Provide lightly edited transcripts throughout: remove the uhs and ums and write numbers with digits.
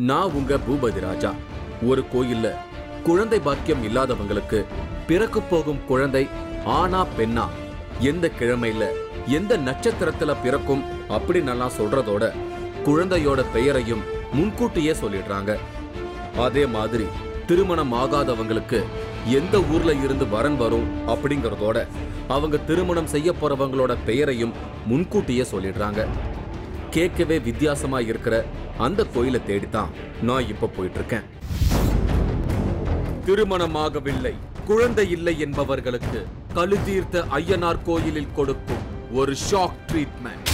நான் உங்க பூபதி ராஜா. ஒரு கோயில்ல குழந்தை பாக்கியம் இல்லாதவங்களுக்கு பிறக்க போகும் குழந்தை ஆனா பெண்ணா, எந்த கிழமையில எந்த நட்சத்திரத்துல பிறக்கும் அப்படின்னு சொல்றதோட குழந்தையோட பெயரையும் முன்கூட்டியே சொல்லிடுறாங்க. அதே மாதிரி திருமணம் ஆகாதவங்களுக்கு எந்த ஊர்ல இருந்து வரன் வரும் அப்படிங்கறதோட அவங்க திருமணம் செய்ய போறவங்களோட பெயரையும் முன்கூட்டியே சொல்லிடுறாங்க. கேட்கவே வித்தியாசமா இருக்கிற அந்த கோயிலை தேடித்தான் நான் இப்ப போயிட்டு இருக்கேன். திருமணமாகவில்லை, குழந்தை இல்லை என்பவர்களுக்கு கழுதீர்த்த ஐயனார் கோயிலில் கொடுக்கும் ஒரு ஷாக் ட்ரீட்மெண்ட்.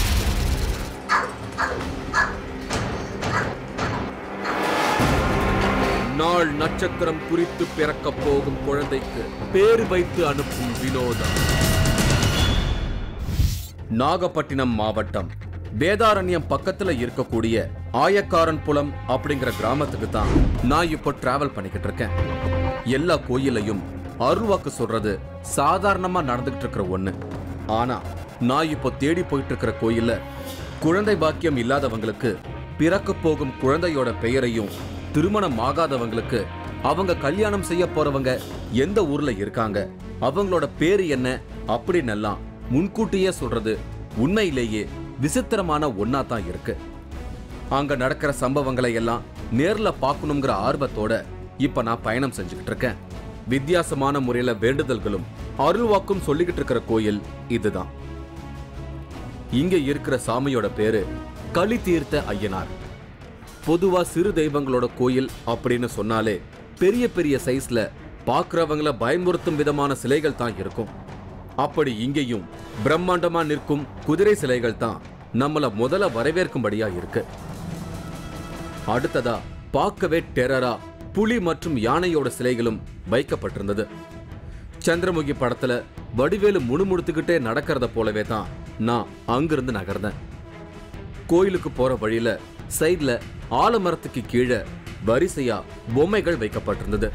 நாள் நட்சத்திரம் குறித்து பிறக்க போகும் குழந்தைக்கு பேர் வைத்து அனுப்பும் வினோதம். நாகப்பட்டினம் மாவட்டம் வேதாரண்யம் பக்கத்துல இருக்கக்கூடிய ஆயக்காரன்புலம் அப்படிங்கிற கிராமத்துக்கு தான் நான் இப்போ டிராவல் பண்ணிக்கிட்டு இருக்கேன். எல்லா கோயிலையும் அருள்வாக்கு சொல்றது சாதாரணமா நடந்துகிட்டு இருக்கிற ஒண்ணு. ஆனா நான் இப்போ தேடி போயிட்டு இருக்கிற கோயில்ல குழந்தை பாக்கியம் இல்லாதவங்களுக்கு பிறக்க போகும் குழந்தையோட பெயரையும், திருமணம் ஆகாதவங்களுக்கு அவங்க கல்யாணம் செய்ய போறவங்க எந்த ஊர்ல இருக்காங்க, அவங்களோட பேரு என்ன அப்படின்னு முன்கூட்டியே சொல்றது உண்மையிலேயே விசித்திரமான ஒன்னா தான் இருக்கு. அங்க நடக்கிற சம்பவங்களை எல்லாம் நேர்ல பார்க்கணுங்கிற ஆர்வத்தோட இப்ப நான் பயணம் செஞ்சுக்கிட்டு இருக்கேன். வித்தியாசமான முறையில வேண்டுதல்களும் அருள்வாக்கும் சொல்லிக்கிட்டு இருக்கிற கோயில் இதுதான். இங்க இருக்கிற சாமியோட பேரு கழுதீர்த்த ஐயனார். பொதுவா சிறு தெய்வங்களோட கோயில் அப்படின்னு சொன்னாலே பெரிய பெரிய சைஸ்ல பாக்குறவங்கள பயமுறுத்தும் விதமான சிலைகள் தான் இருக்கும். அப்படி இங்கேயும் பிரம்மாண்டமா நிற்கும் குதிரை சிலைகள் தான் நம்மள முதல்ல வரவேற்கும்படியா இருக்கு. அடுத்ததா பார்க்கவே டெரரா புலி மற்றும் யானையோட சிலைகளும் வைக்கப்பட்டிருந்தது. சந்திரமுகி படத்துல வடிவேலு முணுமுணுத்துக்கிட்டே நடக்கிறத போலவே தான் நான் அங்கிருந்து நகர்ந்தேன். கோயிலுக்கு போற வழியில சைட்ல ஆலமரத்துக்கு கீழே வரிசையா பொம்மைகள் வைக்கப்பட்டிருந்தது.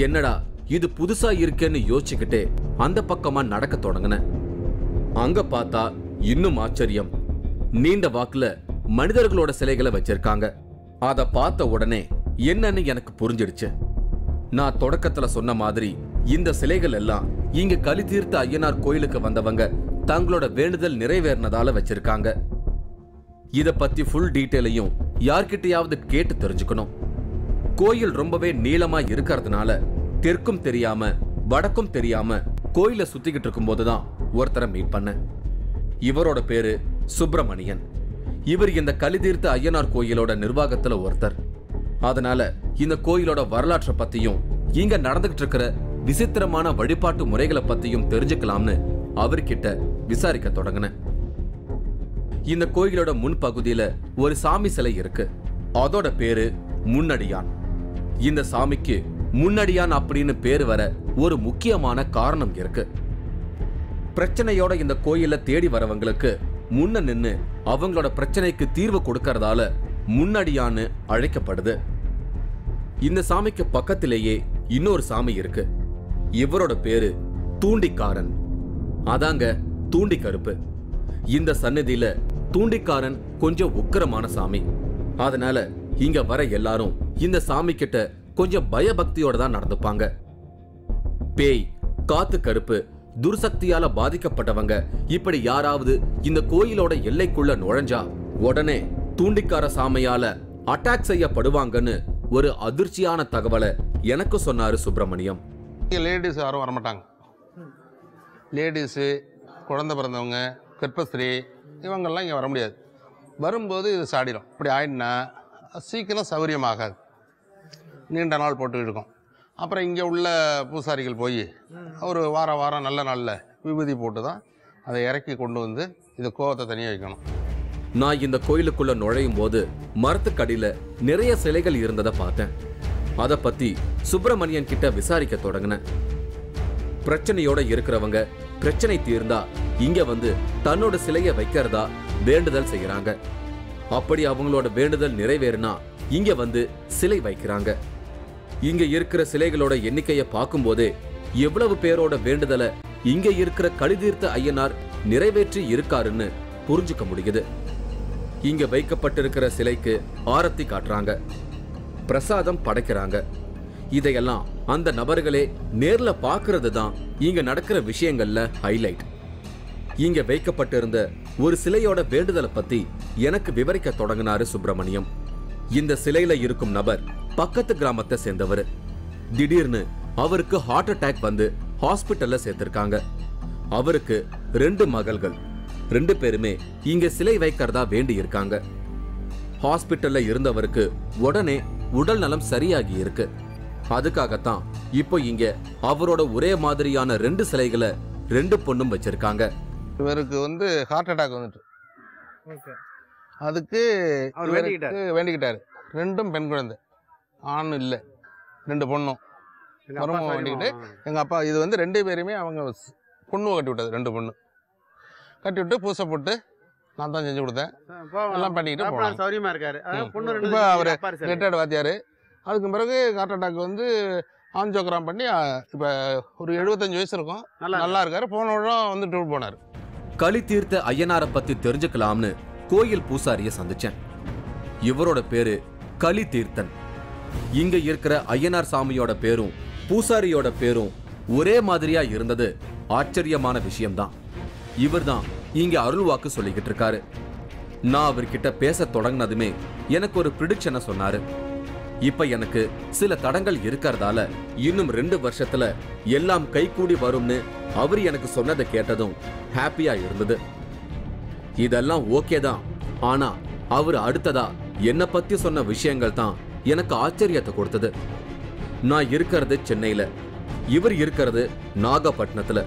என்னடா இது புதுசா இருக்கேன்னு யோசிச்சுக்கிட்டே அந்த பக்கமா நடக்க தொடங்கினேன். அங்க பார்த்தா இன்னும் ஆச்சரியம், நீண்ட வாக்குல மனிதர்களோட சிலைகளை வச்சிருக்காங்க. அத பார்த்த உடனே என்னன்னு எனக்கு புரிஞ்சிடுச்சு. நான் தொடக்கத்துல சொன்ன மாதிரி இந்த சிலைகள் எல்லாம் இங்க கழுதீர்த்த ஐயனார் கோயிலுக்கு வந்தவங்க தங்களோட வேண்டுதல் நிறைவேறினதால வச்சிருக்காங்க. இத பத்தி ஃபுல் டீட்டெயிலையும் யார்கிட்டயாவது கேட்டு தெரிஞ்சுக்கணும். கோயில் ரொம்பவே நீளமா இருக்கிறதுனால தெற்கும் தெரியாம வடக்கும் தெரியாம கோயில சுத்திக்கிட்டு இருக்கும் போதுதான் ஒருத்தரை மீட் பண்ண. இவரோட பேரு சுப்பிரமணியன். இவர் இந்த கழுதீர்த்த ஐயனார் கோயிலோட நிர்வாகத்துல ஒருத்தர். அதனால இந்த கோயிலோட வரலாற்றை பத்தியும் இங்க நடந்துகிட்டு இருக்கிற விசித்திரமான வழிபாட்டு முறைகளை பத்தியும் தெரிஞ்சுக்கலாம்னு அவர்கிட்ட விசாரிக்க தொடங்கினேன். இந்த கோயிலோட முன்பகுதியில ஒரு சாமி சிலை இருக்கு. அதோட பேரு முன்னடியான். இந்த சாமிக்கு முன்னடியான் அப்படின்னு பேரு வர ஒரு முக்கியமான காரணம் இருக்கு. பிரச்சனையோட இந்த கோயில தேடி வரவங்களுக்கு முன்ன நின்னு அவங்களோட பிரச்சனைக்கு தீர்வு கொடுக்கறதால முன்னடியான்னு அழைக்கப்படுது. இந்த சாமிக்கு பக்கத்திலேயே இன்னொரு சாமி இருக்கு. இவரோட பேரு தூண்டிக்காரன். அதாங்க தூண்டி கருப்பு. இந்த சன்னதியில தூண்டிக்காரன் கொஞ்சம் உக்கிரமான சாமி. அதனால இங்க வர எல்லாரும் இந்த சாமி கிட்ட கொஞ்சம் பயபக்தியோட தான் நடந்துப்பாங்க. பேய், காத்து கருப்பு, துர்சக்தியால பாதிக்கப்பட்டவங்க இப்படி யாராவது இந்த கோயிலோட எல்லைக்குள்ள நுழைஞ்சா உடனே தூண்டிக்கார சாமியால அட்டாக் செய்யப்படுவாங்கன்னு ஒரு அதிர்ச்சியான தகவலை எனக்கு சொன்னாரு சுப்பிரமணியம். லேடிஸ் யாரும் வரமாட்டாங்க. லேடிஸு, குழந்தை பிறந்தவங்க, கர்ப்பஸ்திரீ இவங்கெல்லாம் இங்கே வர முடியாது. வரும்போது இது சாடிடும். இப்படி ஆயிடுனா சீக்கிரம் சௌகரியமாகாது, நீண்ட நாள் போட்டு இருக்கும். அப்புறம் இங்கே உள்ள பூசாரிகள் போய் ஒரு வாரம் நல்ல நாளில் விபூதி போட்டு தான் அதை இறக்கி கொண்டு வந்து இந்த கோவத்தை தனியாக வைக்கணும். நான் இந்த கோயிலுக்குள்ள நுழையும் போது மரத்துக்கடியில நிறைய சிலைகள் இருந்ததை பார்த்தேன். அதை பத்தி சுப்பிரமணியன் கிட்ட விசாரிக்க தொடங்கினேன். பிரச்சனையோட இருக்கிறவங்க பிரச்சனை தீர்ந்தா இங்க வந்து தன்னோட சிலையை வைக்கிறதா வேண்டுதல் செய்யறாங்க. அப்படி அவங்களோட வேண்டுதல் நிறைவேறினா இங்க வந்து சிலை வைக்கிறாங்க. இங்க இருக்கிற சிலைகளோட எண்ணிக்கையை பார்க்கும் போதே எவ்வளவு பேரோட வேண்டுதலை இங்க இருக்கிற கழுதீர்த்த ஐயனார் நிறைவேற்றி இருக்காருன்னு புரிஞ்சுக்க முடியுது. இங்க வைக்கப்பட்டிருக்கிற சிலைக்கு ஆரத்தி காட்டுறாங்க, பிரசாதம் படைக்கிறாங்க. இதையெல்லாம் அந்த நபர்களே நேர்ல பாக்குறது தான் இங்க நடக்கிற விஷயங்கள்ல ஹைலைட். இங்க வைக்கப்பட்டிருந்த ஒரு சிலையோட வேண்டுதலை பத்தி எனக்கு விவரிக்க தொடங்கினாரு சுப்பிரமணியம். இந்த சிலையில இருக்கும் நபர் பக்கத்து கிராமத்தை சேர்ந்தவர். திடீர்னு அவருக்கு ஹார்ட் அட்டாக் வந்து ஹாஸ்பிட்டல்ல சேர்த்திருக்காங்க. அவருக்கு 2 மகள்கள், 2 பேருமே இங்க சிலை வைக்கிறதா வேண்டி இருக்காங்க. ஹாஸ்பிட்டல்ல இருந்தவருக்கு உடனே உடல் நலம் சரியாகி இருக்கு. அதுக்காகத்தான் இப்போ இங்க அவரோட ஒரே மாதிரியான 2 சிலைகளை 2 பொண்ணும் வச்சிருக்காங்க. இவருக்கு வந்து ஹார்ட் அட்டாக் வந்துட்டு அதுக்கு வேண்டிக்கிட்டாரு. 2ம் பெண் குழந்தை, ஆண் இல்லை, 2 பொண்ணும் மருமகம் வேண்டிக்கிட்டு எங்கள் அப்பா இது வந்து 2 பேருமே அவங்க பொண்ணு கட்டி விட்டது. 2 பொண்ணு கட்டி விட்டு பூசை போட்டு நான் தான் செஞ்சு கொடுத்தேன், எல்லாம் பண்ணிக்கிட்டு போனோம். சௌரியமா இருக்காரு. இப்போ அவர் ரிட்டையர்டு வாத்தியார். அதுக்கு பிறகு ஹார்ட் அட்டாக் வந்து ஆஞ்சியோகிராம் பண்ணி இப்போ ஒரு 75 வயசு இருக்கும், நல்லா இருக்காரு. போன வருடம் வந்து டூர் போனார். களி தீர்த்த ஐயனாரை பத்தி தெரிஞ்சுக்கலாம்னு கோயில் பூசாரிய சந்திச்சேன். இவரோட பேரு களி தீர்த்தன். இங்க இருக்கிற ஐயனார் சாமியோட பேரும் பூசாரியோட பேரும் ஒரே மாதிரியா இருந்தது ஆச்சரியமான விஷயம்தான். இவர்தான் இங்க அருள்வாக்கு சொல்லிக்கிட்டு இருக்காரு. நான் அவர்கிட்ட பேச தொடங்கினதுமே எனக்கு ஒரு ப்ரிடிக்ஷனை சொன்னாரு. இப்ப எனக்கு சில தடங்கள் இருக்கிறதால இன்னும் 2 வருஷத்துல எல்லாம் கைகூடி வரும்னு அவர் எனக்கு சொன்னதை கேட்டதும் ஹாப்பியா இருந்தது. இதெல்லாம் ஓகே தான், ஆனா அவர் அடுத்ததா என்ன பத்தி சொன்ன விஷயங்கள் தான் எனக்கு ஆச்சரியத்தை கொடுத்தது. நான் இருக்கிறது சென்னையில, இவர் இருக்கிறது நாகப்பட்டினத்துல.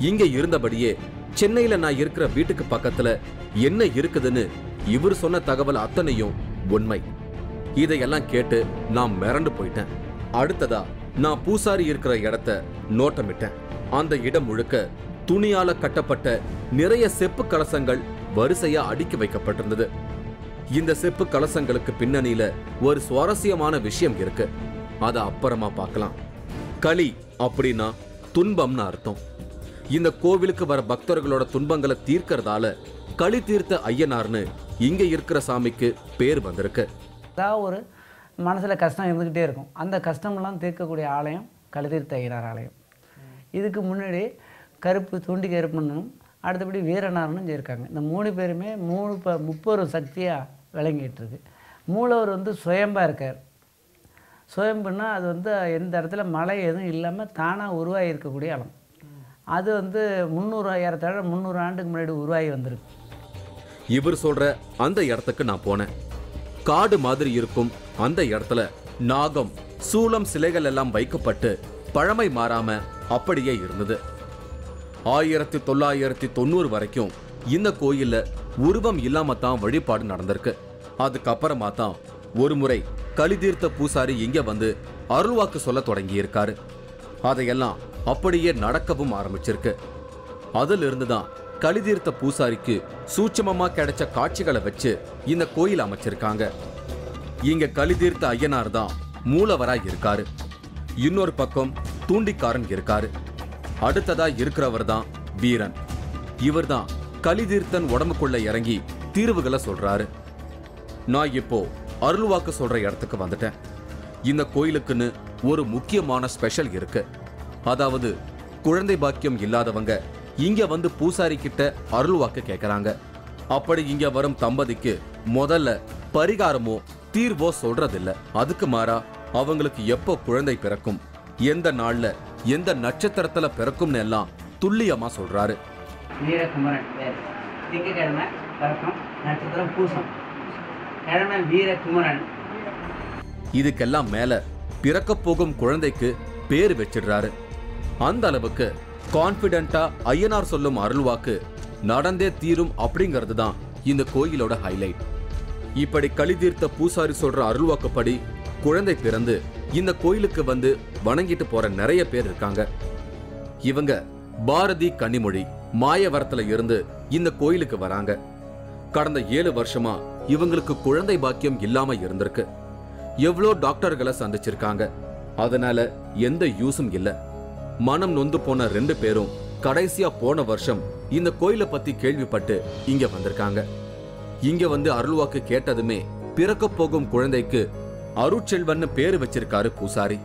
இங்க இருந்தபடியே சென்னையில நான் இருக்கிற வீட்டுக்கு பக்கத்துல என்ன இருக்குதுன்னு இவர் சொன்ன தகவல் அத்தனையும் உண்மை. இதையெல்லாம் கேட்டு நான் மிரண்டு போயிட்டேன். அடுத்ததா நான் பூசாரி இருக்கிற இடத்த நோட்டமிட்டேன். அந்த இடம் முழுக்க துணியால கட்டப்பட்ட நிறைய செப்பு கலசங்கள் வரிசையா அடுக்கி வைக்கப்பட்டிருந்தது. இந்த செப்பு கலசங்களுக்கு பின்னணியில ஒரு சுவாரஸ்யமான விஷயம் இருக்கு, அத அப்புறமா பார்க்கலாம். களி அப்படின்னா துன்பம்னு அர்த்தம். இந்த கோவிலுக்கு வர பக்தர்களோட துன்பங்களை தீர்க்கறதால களி தீர்த்த ஐயனார்னு இங்க இருக்கிற சாமிக்கு பேர் வந்திருக்கு. அதாவது ஒரு மனசில் கஷ்டம் இருந்துக்கிட்டே இருக்கும், அந்த கஷ்டமெல்லாம் தீர்க்கக்கூடிய ஆலயம் களி தீர்த்த ஐயனார் ஆலயம். இதுக்கு முன்னாடி கருப்பு தூண்டி கருப்பனும் அடுத்தபடி வீரனார்னு இருக்காங்க. இந்த 3 பேருமே 30 சக்தியாக விளங்கிட்டு இருக்கு. மூலவர் வந்து சுயம்பா இருக்கார். சுயம்புன்னா அது வந்து எந்த இடத்துல மழை எதுவும் இல்லாமல் தானாக உருவாகி இருக்கக்கூடிய இடம். அது வந்து 300 ஆண்டுக்கு முன்னாடி உருவாகி வந்திருக்கு. இவர் சொல்ற அந்த இடத்துக்கு நான் போனேன். காடு மாதிரி இருக்கும் அந்த இடத்துல நாகம், சூளம் சிலைகள் எல்லாம் வைக்கப்பட்டு பழமை மாறாம அப்படியே இருந்தது. 1990 வரைக்கும் இந்த கோயில்ல உருவம் இல்லாம தான் வழிபாடு நடந்திருக்கு. அதுக்கப்புறமா தான் ஒரு முறை களி தீர்த்த பூசாரி இங்க வந்து அருள்வாக்கு சொல்ல தொடங்கி இருக்காரு. அதையெல்லாம் அப்படியே நடக்கவும் ஆரம்பிச்சிருக்கு. அதுல இருந்துதான் களி தீர்த்த பூசாரிக்கு சூட்சமமா கிடைச்ச காட்சிகளை வச்சு இந்த கோயில் அமைச்சிருக்காங்க. இங்க களி தீர்த்த ஐயனார் தான் மூலவரா இருக்காரு. இன்னொரு பக்கம் தூண்டிக்காரன் இருக்காரு. அடுத்ததா இருக்கிறவர் தான் வீரன். இவர் தான் களி தீர்த்தன் உடம்புக்குள்ள இறங்கி தீர்வுகளை சொல்றாரு. நான் இப்போ அருள்வாக்கு சொல்ற இடத்துக்கு வந்துட்டேன். இந்த கோயிலுக்குன்னு ஒரு முக்கியமான ஸ்பெஷல் இருக்கு. அதாவது குழந்தை பாக்கியம் இல்லாதவங்க இங்க வந்து பூசாரி கிட்ட அருள்வாக்கு கேட்கறாங்க. அப்படி இங்க வரும் தம்பதிக்கு முதல்ல பரிகாரமோ தீர்வோ சொல்றதில்ல. அதுக்கு மாறா அவங்களுக்கு எப்போ குழந்தை பிறக்கும், எந்த நாள்ல எந்த நட்சத்திரத்துல பிறக்கும்னு எல்லாம் துல்லியமா சொல்றாரு. வீரகுமரன் பேர், திங்கக்கிழமை பிறக்கும், நட்சத்திரம் பூசம், கிழமை வீரகுமரன். இதுக்கெல்லாம் மேல பிறக்க போகும் குழந்தைக்கு பேர் வச்சிடுறாரு. அந்த அளவுக்கு கான்பிடென்ட்டா ஐயனார் சொல்லும் அருள்வாக்கு நடந்தே தீரும் அப்படிங்கிறது தான் இந்த கோயிலோட ஹைலைட். இப்படி களி தீர்த்த பூசாரி சொல்ற அருள்வாக்குப்படி குழந்தை பிறந்து இந்த கோயிலுக்கு வந்து வணங்கிட்டு போற நிறைய பேர் இருக்காங்க. இவங்க பாரதி கன்னிமொழி மாயவரத்துல இருந்து இந்த கோயிலுக்கு வராங்க. கடந்த 7 வருஷமா இவங்களுக்கு குழந்தை பாக்கியம் இல்லாம இருந்திருக்கு. எவ்வளோ டாக்டர்களை சந்திச்சிருக்காங்க, அதனால எந்த யூஸும் இல்ல. மனம் நொந்து போன 2 பேரும் கடைசியா போன வருஷம் இந்த கோயிலை பத்தி கேள்விப்பட்டு இங்க வந்திருக்காங்க. இங்க வந்து அருள்வாக்கு கேட்டதுமே பிறக்க போகும் குழந்தைக்கு அருட்செல்வன்னு பேரு வச்சிருக்காரு பூசாரி.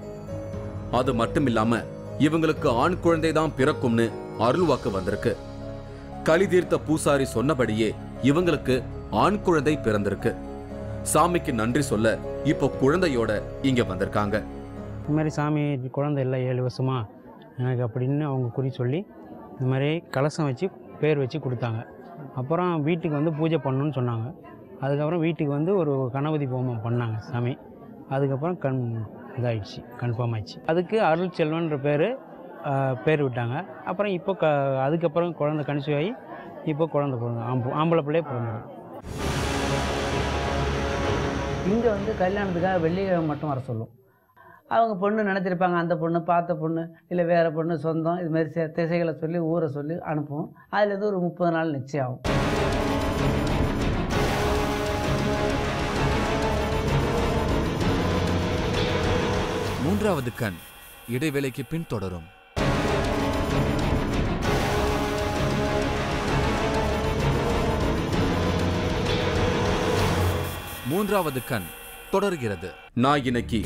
அது மட்டும் இல்லாம இவங்களுக்கு ஆண் குழந்தைதான் பிறக்கும்னு அருள்வாக்கு வந்திருக்கு. களி தீர்த்த பூசாரி சொன்னபடியே இவங்களுக்கு ஆண் குழந்தை பிறந்திருக்கு. சாமிக்கு நன்றி சொல்ல இப்போ குழந்தையோட இங்க வந்திருக்காங்க. இந்த மாதிரி சாமி குழந்தை இல்லை 7 வருஷமா எனக்கு அப்படின்னு அவங்க குறி சொல்லி இந்த மாதிரி கலசம் வச்சு பேர் வச்சு கொடுத்தாங்க. அப்புறம் வீட்டுக்கு வந்து பூஜை பண்ணணும்னு சொன்னாங்க. அதுக்கப்புறம் வீட்டுக்கு வந்து ஒரு கணபதி ஹோமம் பண்ணாங்க சாமி. அதுக்கப்புறம் இதாகிடுச்சு, கன்ஃபார்ம் ஆயிடுச்சு. அதுக்கு அருள் செல்வன்ற பேர் விட்டாங்க. அப்புறம் இப்போ அதுக்கப்புறம் குழந்தை கன்சீவ் ஆகி இப்போ குழந்தை பிறந்த ஆம்பளை பிள்ளையே பிறந்தது. இங்கே வந்து கல்யாணத்துக்காக வெள்ளிக்கிழமை மட்டும் வர சொல்லும். அவங்க பொண்ணு நினச்சிருப்பாங்க, அந்த பொண்ணு பார்த்த பொண்ணு இல்லை வேறு பொண்ணு சொந்தம், இதுமாரி திசைகளை சொல்லி ஊரை சொல்லி அனுப்புவோம். அதுலேருந்து ஒரு 30 நாள் நிச்சயம் ஆகும். மூன்றாவது கண் இடைவேளைக்கு பின் தொடரும். மூன்றாவது கண் தொடர்கிறது. நான் இன்னைக்கு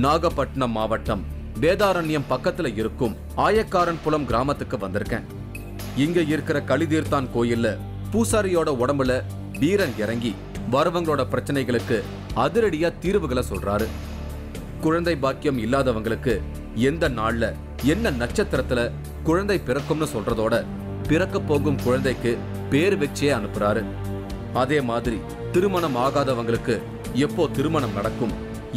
நாகப்பட்டினம் மாவட்டம் வேதாரண்யம் பக்கத்துல இருக்கும் ஆயக்காரன்புலம் கிராமத்துக்கு வந்திருக்கேன். இங்க இருக்கிற களிதீர்த்தான் கோயில்ல பூசாரியோட உடம்புல வீரன் இறங்கி வரவங்களோட பிரச்சனைகளுக்கு அதிரடியா தீர்வுகளை சொல்றாரு. குழந்தை பாக்கியம் இல்லாதவங்களுக்கு எந்த நாள்ல என்ன நட்சத்திரத்துல குழந்தை பிறக்கும்னு சொல்றதோட பிறக்க போகும் குழந்தைக்கு பேர் வச்சே அனுப்புறாரு. அதே மாதிரி திருமணம் ஆகாதவங்களுக்கு எப்போ திருமணம் நடக்கும்,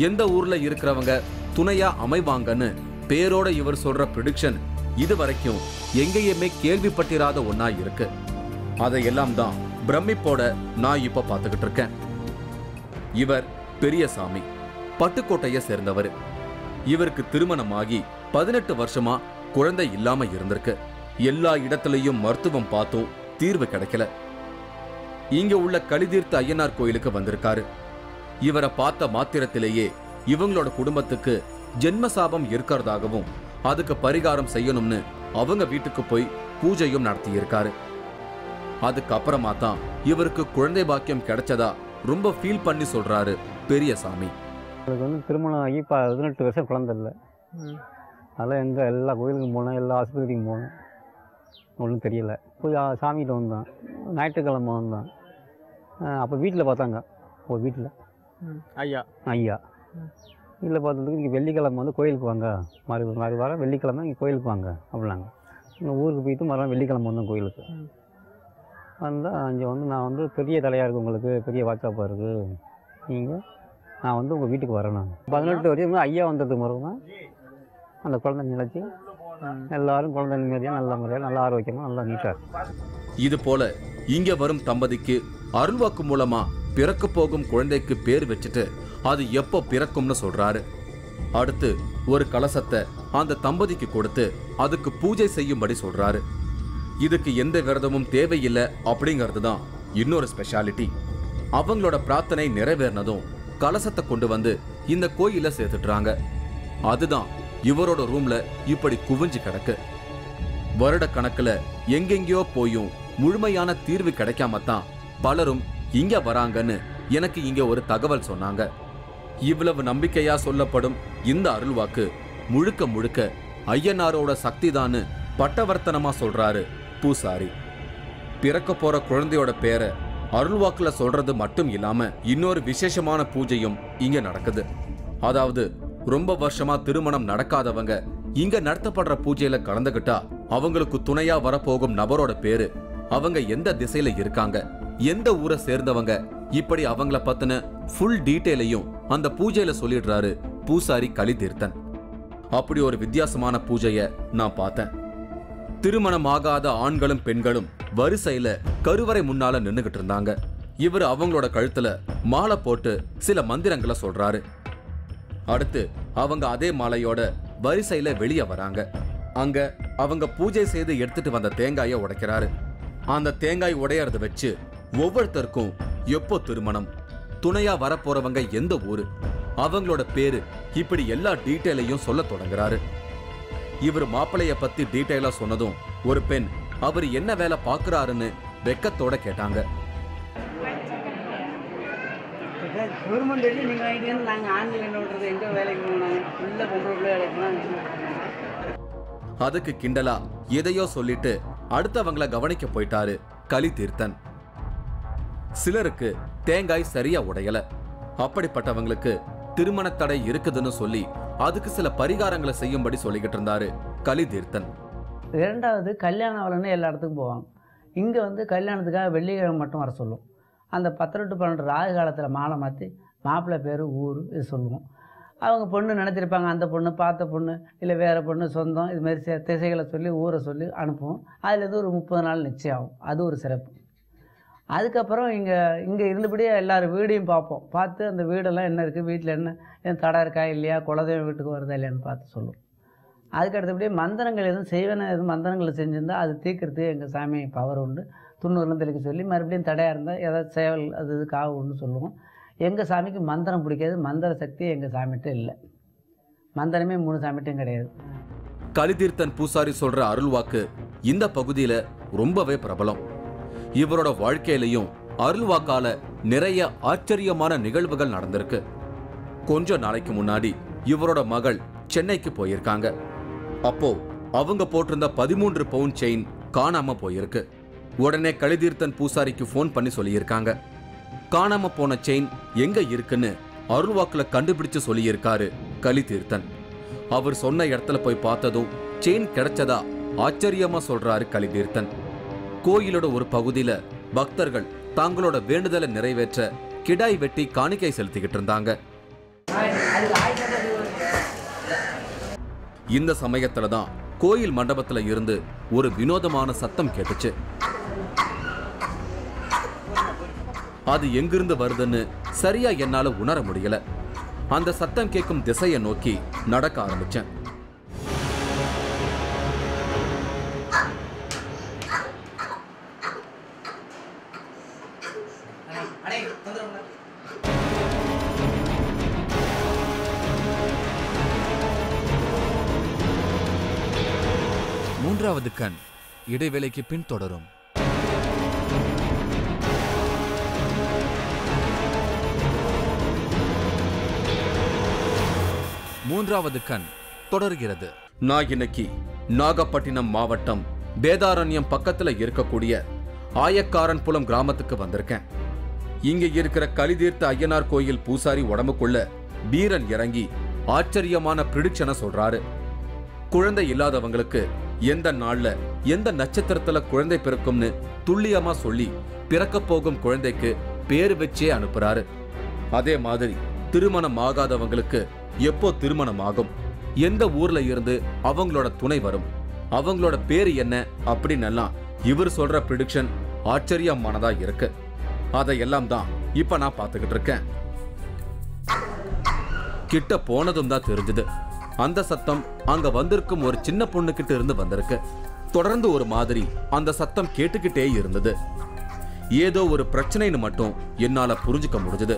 எந்த ஊர்ல இருக்கிறவங்க துணையா அமைவாங்கன்னு பேரோட இவர் சொல்ற ப்ரெடிக்ஷன் இதுவரைக்கும் எங்கேயுமே கேள்விப்பட்டிராத ஒன்னா இருக்கு. அதையெல்லாம் தான் பிரமிப்போட நான் இப்ப பார்த்துக்கிட்டு இருக்கேன். இவர் பெரியசாமி, பட்டுக்கோட்டையை சேர்ந்தவர். இவருக்கு திருமணமாகி 18 வருஷமா குழந்தை இல்லாம இருந்திருக்கு. எல்லா இடத்துலயும் மருத்துவம் பார்த்தும் தீர்வு கிடைக்கல. இங்க உள்ள களிதீர்த்த ஐயனார் கோயிலுக்கு வந்திருக்காரு. இவரை பார்த்த மாத்திரத்திலேயே இவங்களோட குடும்பத்துக்கு ஜென்மசாபம் இருக்கிறதாகவும் அதுக்கு பரிகாரம் செய்யணும்னு அவங்க வீட்டுக்கு போய் பூஜையும் நடத்தியிருக்காரு. அதுக்கப்புறமா தான் இவருக்கு குழந்தை பாக்கியம் கிடைச்சதா ரொம்ப ஃபீல் பண்ணி சொல்றாரு பெரியசாமி. அதுக்கு வந்து திருமணம் ஆகி 18 வருஷம் குழந்தை இல்லை. அதெல்லாம் எல்லா கோயிலுக்கும் போனேன், எல்லா ஆஸ்பத்திரிக்கும் போனேன், ஒன்றும் தெரியலை. போய் சாமிகிட்ட வந்தான், ஞாயிற்றுக்கிழமை வந்தான். அப்போ வீட்டில் பார்த்தாங்க, ஒரு வீட்டில் ஐயா வீட்டில் பார்த்ததுக்கு இங்கே வெள்ளிக்கிழமை வந்து கோயிலுக்கு வாங்க, மறு வாரம் வெள்ளிக்கிழமை இங்கே கோயிலுக்கு வாங்க அப்படின்னாங்க. இங்கே ஊருக்கு போயிட்டு மறுநாள் வெள்ளிக்கிழமை வந்தோம் கோயிலுக்கு. வந்தால் அங்கே வந்து நான் வந்து பெரிய தலையாக இருக்குது, உங்களுக்கு பெரிய வாட்ஸ்அப்பாக இருக்குது, நான் வந்து உங்கள் வீட்டுக்கு வரணும். 18 வரையும் ஐயா வந்ததுக்கு பிறகு தான் அந்த குழந்தை நினைச்சு எல்லாரும் குழந்தை நிம்மதியாக நல்ல முறையாக நல்லா ஆரோக்கியமாக நல்லா நீட்டாக. இது போல இங்க வரும் தம்பதிக்கு அருள்வாக்கு மூலமா பிறக்க போகும் குழந்தைக்கு பேர் வச்சுட்டு அது எப்போ பிறக்கும்னு சொல்றாரு. அடுத்து ஒரு கலசத்தை அந்த தம்பதிக்கு கொடுத்து அதுக்கு பூஜை செய்யும்படி சொல்றாரு. இதுக்கு எந்த விரதமும் தேவையில்லை அப்படிங்கிறது தான் இன்னொரு ஸ்பெஷாலிட்டி. அவங்களோட பிரார்த்தனை நிறைவேறினதும் கலசத்தை கொண்டு வந்து இந்த கோயில சேர்த்துட்டாங்க. அதுதான் இவரோட ரூம்ல இப்படி குவிஞ்சு கிடக்கு. வருட கணக்குல எங்கெங்கயோ போயும் முழுமையான தீர்வு கிடைக்காமத்தான் பலரும் இங்க வராங்கன்னு எனக்கு இங்க ஒரு தகவல் சொன்னாங்க. இவ்வளவு நம்பிக்கையா சொல்லப்படும் இந்த அருள்வாக்கு முழுக்க முழுக்க ஐயனாரோட சக்திதான்னு பட்டவர்த்தனமா சொல்றாரு பூசாரி. பிறக்க போற குழந்தையோட பேரை அருள்வாக்குல சொல்றது மட்டும் இல்லாம இன்னொரு விசேஷமான பூஜையும் இங்க நடக்குது. அதாவது ரொம்ப வருஷமா திருமணம் நடக்காதவங்க இங்க நடத்தப்படுற பூஜையில கலந்துகிட்டா அவங்களுக்கு துணையா வரப்போகும் நபரோட பேரு, அவங்க எந்த திசையில இருக்காங்க, எந்த ஊரை சேர்ந்தவங்க, இப்படி அவங்கள பத்தின ஃபுல் டீட்டெயிலையும் அந்த பூஜையில சொல்லிடுறாரு பூசாரி களிதீர்த்தன். அப்படி ஒரு வித்தியாசமான பூஜைய நான் பார்த்தேன். திருமணம் ஆகாத ஆண்களும் பெண்களும் வரிசையில கருவறை முன்னால நின்னுகிட்டு இருந்தாங்க. இவர் அவங்களோட கழுத்துல மாலை போட்டு சில மந்திரங்களை சொல்றாரு. அடுத்து அவங்க அதே மாலையோட வரிசையில வெளியே வராங்க. அங்க அவங்க பூஜை செய்து எடுத்துட்டு வந்த தேங்காயை உடைக்கிறாரு. அந்த தேங்காய் உடையறத வச்சு ஒவ்வொருத்தருக்கும் எப்போ திருமணம், துணையா வரப்போறவங்க எந்த ஊரு, அவங்களோட பேரு, இப்படி எல்லா டீட்டெயிலையும் சொல்ல தொடங்குறாரு. இவர் மாப்பிளைய பத்தி டீட்டெயிலா சொன்னதும் ஒரு பெண் அவர் என்ன வேலை பாக்குறாருன்னு வெக்கத்தோட கேட்டாங்க. கவர்மெண்ட் வெளியே நீங்கள் வாங்கிட்டு நாங்கள் ஆண்கள் என்ன பண்ணுறது, எங்கே வேலைக்கு போனாங்க, ஃபுல்லாக பொம்பளை பிள்ளை வேலைக்கு போனாங்க. அதுக்கு கிண்டலா எதையோ சொல்லிட்டு அடுத்தவங்கள கவனிக்க போயிட்டாரு கலிதீர்த்தன். சிலருக்கு தேங்காய் சரியா உடையல, அப்படிப்பட்டவங்களுக்கு திருமண தடை இருக்குதுன்னு சொல்லி அதுக்கு சில பரிகாரங்களை செய்யும்படி சொல்லிக்கிட்டு இருந்தாரு கலிதீர்த்தன். இரண்டாவது கல்யாணம் ஆகலன்னு எல்லா இடத்துக்கும் போவாங்க. இங்கே வந்து கல்யாணத்துக்காக வெள்ளிக்கிழமை மட்டும் வர சொல்லுவோம். அந்த 10 to 12 ராகு காலத்தில் மாலை மாற்றி மாப்பிள்ளை பேர் ஊர் இது சொல்லுவோம். அவங்க பொண்ணு நினச்சிருப்பாங்க, அந்த பொண்ணு பார்த்த பொண்ணு இல்லை வேறு பொண்ணு சொந்தம், இதுமாதிரி திசைகளை சொல்லி ஊரை சொல்லி அனுப்புவோம். அதில் எது ஒரு 30 நாள் நிச்சயம் ஆகும். அது ஒரு சிறப்பு. அதுக்கப்புறம் இங்கே இருந்தபடியே எல்லாரும் வீடையும் பார்ப்போம். பார்த்து அந்த வீடெல்லாம் என்ன இருக்குது, வீட்டில் என்ன தடை இருக்கா இல்லையா, குலதெய்வம் வீட்டுக்கு வருதா இல்லையான்னு பார்த்து சொல்லுவோம். அதுக்கு அடுத்தபடியே மந்திரங்கள் எதுவும் செய்வன எதுவும் மந்திரங்களை செஞ்சுருந்தால் அது தீர்க்கறதுக்கு எங்கள் சாமி பவர் உண்டு. 90 தெளிக்க சொல்லி மறுபடியும் தடையாக இருந்தால் ஏதாவது சேவல் அது இதுக்காக ஒன்று சொல்லுவோம். எங்கள் சாமிக்கு மந்திரம் பிடிக்காது. மந்திர சக்தி எங்கள் சாமிகிட்ட இல்லை. மந்திரமே 3 சாமிகிட்டையும் கிடையாது. கலிதீர்த்தன் பூசாரி சொல்ற அருள்வாக்கு இந்த பகுதியில ரொம்பவே பிரபலம். இவரோட வாழ்க்கையிலையும் அருள்வாக்கால நிறைய ஆச்சரியமான நிகழ்வுகள் நடந்திருக்கு. கொஞ்ச நாளைக்கு முன்னாடி இவரோட மகள் சென்னைக்கு போயிருக்காங்க. அப்போ அவங்க போட்டிருந்த 13 பவுன் செயின் காணாம போயிருக்கு. உடனே கலிதீர்த்தன் பூசாரிக்கு போன் பண்ணி சொல்லியிருக்காங்க. காணாம போன செயின் எங்க இருக்குன்னு அருள்வாக்குல கண்டுபிடிச்சு சொல்லியிருக்காரு கலிதீர்த்தன். அவர் சொன்ன இடத்துல போய் பார்த்ததும் செயின் கிடைச்சதா ஆச்சரியமா சொல்றாரு கலிதீர்த்தன். கோயிலோட ஒரு பகுதியில பக்தர்கள் தங்களோட வேண்டுதலை நிறைவேற்ற கிடாய் வெட்டி காணிக்கை செலுத்திக்கிட்டு இருந்தாங்க. இந்த சமயத்துல தான் கோயில் மண்டபத்துல இருந்து ஒரு வினோதமான சத்தம் கேட்டுச்சு. அது எங்கிருந்து வருதுன்னு சரியா என்னால உணர முடியல. அந்த சத்தம் கேட்கும் திசையை நோக்கி நடக்க ஆரம்பிச்சேன். மூன்றாவது கண் இடைவேளைக்கு பின் தொடரும். மூன்றாவது கண் தொடர்கிறது. நான் இன்னைக்கு நாகப்பட்டினம் மாவட்டம் வேதாரண்யம் பக்கத்துல இருக்கக்கூடிய ஆயக்காரன்புலம் கிராமத்துக்கு வந்திருக்கேன். இங்க இருக்கிற கலிதீர்த்த ஐயனார் கோயில் பூசாரி உடம்புக்குள்ள வீரன் இறங்கி ஆச்சரியமான பிரிடிக்ஷனை சொல்றாரு. குழந்தை இல்லாதவங்களுக்கு எந்த நாள்ல எந்த நட்சத்திரத்துல குழந்தை பிறக்கும்னு துல்லியமா சொல்லி பிறக்க போகும் குழந்தைக்கு பேரு வச்சே அனுப்புறாரு. அதே மாதிரி திருமணம் ஆகாதவங்களுக்கு எப்போ திருமணம் ஆகும், எந்த ஊர்ல இருந்து அவங்களோட துணை வரும், அவங்களோட பேரு என்ன அப்படின்னு எல்லாம் இவர் சொல்ற பிரிடிக்ஷன் ஆச்சரியமானதா இருக்கு. அதையெல்லாம் தான் இப்ப நான் பார்த்துக்கிட்டு இருக்கேன். கிட்ட போனதும் தான் தெரிஞ்சது அந்த சத்தம் அங்க வந்திருக்கும் ஒரு சின்ன பொண்ணு கிட்ட இருந்து வந்திருக்கு. தொடர்ந்து ஒரு மாதிரி அந்த சத்தம் கேட்டுக்கிட்டே இருந்தது. ஏதோ ஒரு பிரச்சனைன்னு மட்டும் என்னால புரிஞ்சுக்க முடிஞ்சது.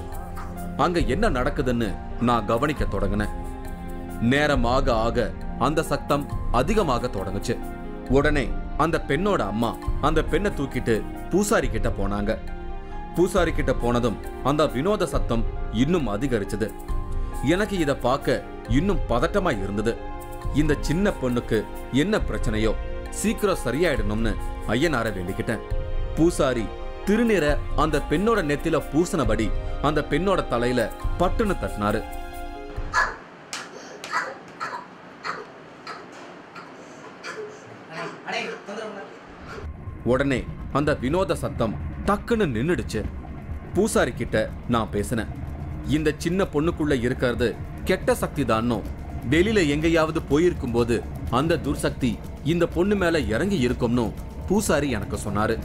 அங்க என்ன நடக்குதுன்னு நான் கவனிக்க தொடங்கினேன். நேரம் ஆக ஆக அந்த சத்தம் அதிகமாக தொடங்குச்சு. உடனே அந்த பெண்ணோட அம்மா அந்த பெண்ணை தூக்கிட்டு பூசாரி கிட்ட போனாங்க. பூசாரி கிட்ட போனதும் அந்த வினோத சத்தம் இன்னும் அதிகரிச்சது. எனக்கு இத பார்க்க இன்னும் பதட்டமா இருந்தது. இந்த சின்ன பொண்ணுக்கு என்ன பிரச்சனையோ சீக்கிரம் சரியாயிடணும்னு ஐயனார வேண்டிக்கிட்டேன். பூசாரி திருநீரை அந்த பெண்ணோட நெத்தில பூசினபடி அந்த பெண்ணோட தலையில பட்டுன்னு தட்டினாரு. உடனே அந்த வினோத சத்தம் டக்குன்னு நின்னுடுச்சு. பூசாரி கிட்ட நான் பேசினேன். இந்த சின்ன பொண்ணுக்குள்ள இருக்கிறது கெட்ட சக்தி தானோ, வெளியில எங்கேயாவது போயிருக்கும் போது அந்த துர்சக்தி இந்த பொண்ணு மேல இறங்கி இருக்கும்னு பூசாரி எனக்கு சொன்னாரு.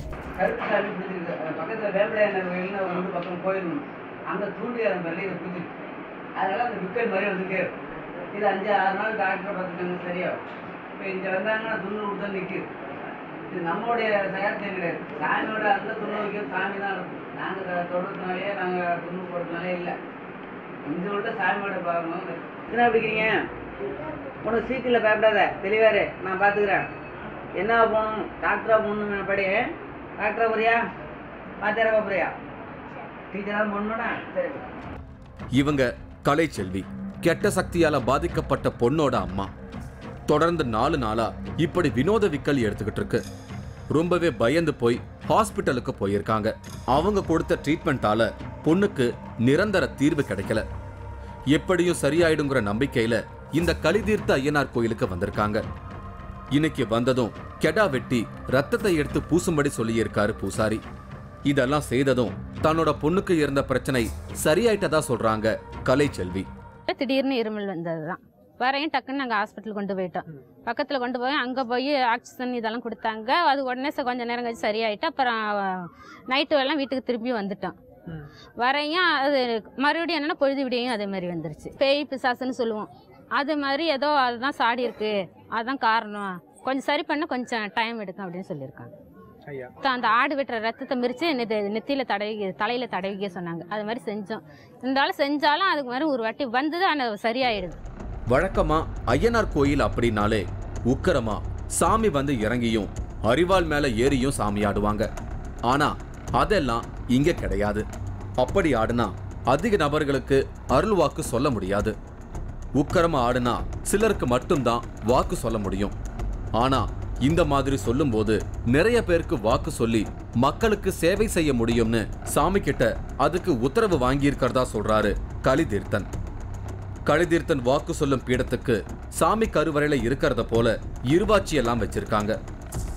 இது 5-6 நாள் டாக்டரை பார்த்துட்டாங்க சரியா. இப்போ இங்கே வந்தாங்கன்னா துண்ணூறு தான் நிற்கிது. இது நம்மளுடைய சகாத்தியம் கிடையாது. சாமியோட அந்த துண்ணு வைக்கிறது சாமி தான் இருக்கும். நாங்கள் தொடர்றதுனாலே நாங்கள் துண்ணு போடுறதுனாலே இல்லை. இங்கே விட்ட சாமியோட பார்க்கணும். என்ன அப்படிங்கிறீங்க? உனக்கு சீக்கிரம் பயப்படாத, தெளிவாரு, நான் பார்த்துக்கிறேன். என்ன போகணும்? டாக்டராக போகணும். படி டாக்டராக போறியா? பாத்தியாரா போறியா? இவங்க கலைச்செல்வி, கெட்ட சக்தியால பாதிக்கப்பட்ட பொண்ணோட அம்மா. தொடர்ந்து 4 நாளா இப்படி வினோத விக்கல் எடுத்துக்கிட்டு இருக்கு. ரொம்பவே பயந்து போய் ஹாஸ்பிட்டலுக்கு போயிருக்காங்க. அவங்க கொடுத்த ட்ரீட்மெண்டால பொண்ணுக்கு நிரந்தர தீர்வு கிடைக்கல. எப்படியும் சரியாயிடுங்கிற நம்பிக்கையில இந்த கலிதீர்த்த ஐயனார் கோயிலுக்கு வந்திருக்காங்க. இன்னைக்கு வந்ததும் கெடா வெட்டி ரத்தத்தை எடுத்து பூசும்படி சொல்லியிருக்காரு பூசாரி. இதெல்லாம் செய்ததும் தன்னோட பொண்ணுக்கு இருந்த பிரச்சனை சரியாயிட்டதா சொல்றாங்க கலைச்செல்வி. திடீர்னு இருமல் வந்ததுதான். வரையும் டக்குன்னு நாங்கள் ஹாஸ்பிட்டல் கொண்டு போயிட்டோம். பக்கத்தில் கொண்டு போய் அங்கே போய் ஆக்சிஜன் இதெல்லாம் கொடுத்தாங்க. அது உடனே கொஞ்சம் நேரம் கழிச்சு சரியாயிட்டு அப்புறம் நைட்டு எல்லாம் வீட்டுக்கு திரும்பி வந்துட்டோம். வரையும் அது மறுபடியும் என்னென்னா பொழுது விடியும் அதே மாதிரி வந்துருச்சு. பேய் பிசாசுன்னு சொல்லுவோம். அது மாதிரி ஏதோ அதுதான் சாடி இருக்கு, அதுதான் காரணம், கொஞ்சம் சரி பண்ண கொஞ்சம் டைம் எடுக்கும் அப்படின்னு சொல்லியிருக்காங்க. அந்த ஆடு வெட்டுற ரத்தத்தை மிரிச்சு நெத்தியில தலையில தடவிக்க சொன்னாங்க. அது மாதிரி செஞ்சோம். இருந்தாலும் செஞ்சாலும் அதுக்கு மாதிரி ஒரு வாட்டி வந்தது ஆனால் சரியாயிடுது. வழக்கமா ஐயனார் கோயில் அப்படின்னாலே உக்கரமா சாமி வந்து இறங்கியும் அரிவாள் மேல ஏறியும் சாமி ஆடுவாங்க. ஆனா அதெல்லாம் இங்க கிடையாது. அப்படி ஆடுனா அதிக நபர்களுக்கு அருள் வாக்கு சொல்ல முடியாது. உக்கரமா ஆடுனா சிலருக்கு மட்டும்தான் வாக்கு சொல்ல முடியும். ஆனா இந்த மாதிரி சொல்லும் போது நிறைய பேருக்கு வாக்கு சொல்லி மக்களுக்கு சேவை செய்ய முடியும்னு சாமி கிட்ட அதுக்கு உத்தரவு வாங்கியிருக்கிறதா சொல்றாரு கலிதீர்த்தன். கலிதீர்த்தன் வாக்கு சொல்லும் பீடத்துக்கு சாமி கருவறையில இருக்கிறத போல இருவாச்சி எல்லாம் வச்சிருக்காங்க.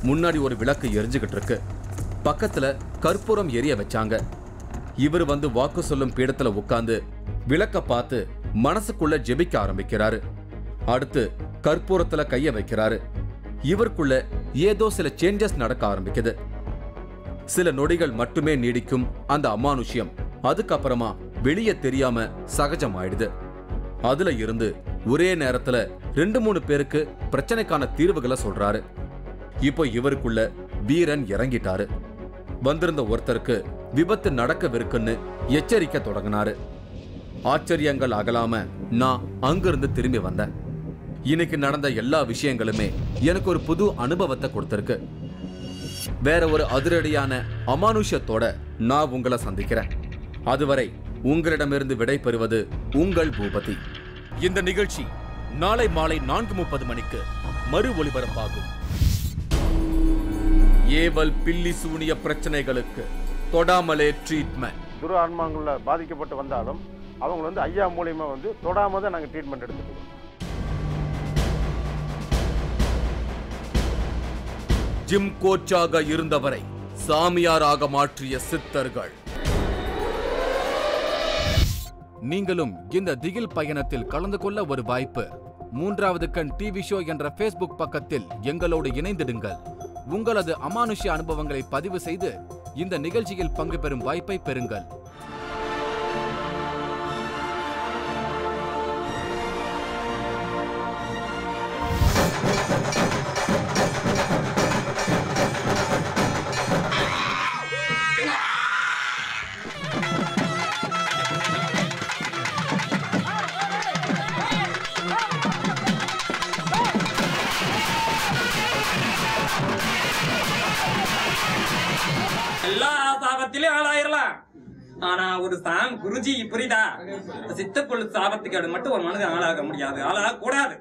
முன்னாடி ஒரு விளக்கு எரிஞ்சுகிட்டு இருக்கு. பக்கத்துல கற்பூரம் எரிய வச்சாங்க. இவர் வந்து வாக்கு சொல்லும் பீடத்துல உட்கார்ந்து விளக்க பார்த்து மனசுக்குள்ள ஜெபிக்க ஆரம்பிக்கிறாரு. அடுத்து கற்பூரத்துல கைய வைக்கிறாரு. இவருக்குள்ள ஏதோ சில சேஞ்சஸ் நடக்க ஆரம்பிக்குது. சில நொடிகள் மட்டுமே நீடிக்கும் அந்த அமானுஷ்யம் அதுக்கப்புறமா வெளியே தெரியாம சகஜமாயிடுது. அதுல இருந்து ஒரே நேரத்துல 2-3 பேருக்கு பிரச்சனைக்கான தீர்வுகளை சொல்றாரு. இப்போ இவருக்குள்ள வீரன் இறங்கிட்டாரு. வந்திருந்த ஒருத்தருக்கு விபத்து நடக்கவிருக்குன்னு எச்சரிக்க தொடங்கினாரு. ஆச்சரியங்கள் அகலாம நான் அங்கிருந்து திரும்பி வந்தேன். இன்னைக்கு நடந்த எல்லா விஷயங்களுமே எனக்கு ஒரு புது அனுபவத்தை கொடுத்திருக்கு. வேற ஒரு அதிரடியான அமானுஷ்யத்தோட நான் உங்களை சந்திக்கிறேன். அதுவரை உங்களிடமிருந்து விடை பெறுவது உங்கள் பூபதி. இந்த நிகழ்ச்சி நாளை மாலை 4:30 மணிக்கு மறு ஒளிபரப்பாகும். ஏவல் பில்லி சூனிய பிரச்சனைகளுக்கு தொடாமலே ட்ரீட்மெண்ட். துரு ஆன்மாங்கள்ல பாதிக்கப்பட்டு வந்தாலும் அவங்க வந்து ஐயா மூலியமா வந்து தொடாம தான் நாங்கள் ட்ரீட்மெண்ட் எடுத்துக்கிறோம். ஜிம் கோச்சாக இருந்தவரை சாமியாராக மாற்றிய சித்தர்கள். நீங்களும் இந்த திகில் பயணத்தில் கலந்து கொள்ள ஒரு வாய்ப்பு. 3வது கண் டிவி ஷோ என்ற Facebook பக்கத்தில் எங்களோடு இணைந்திடுங்கள். உங்களது அமானுஷ்ய அனுபவங்களை பதிவு செய்து இந்த நிகழ்ச்சியில் பங்கு பெறும் வாய்ப்பை பெறுங்கள். எல்லா சாபத்திலயும் ஆளாயிரலாம். ஆனா ஒரு குருஜி புரியுதா, சித்தக்குழு சாபத்துக்கு மட்டும் ஒரு மனிதன் ஆளாக முடியாது, ஆளாக கூடாது.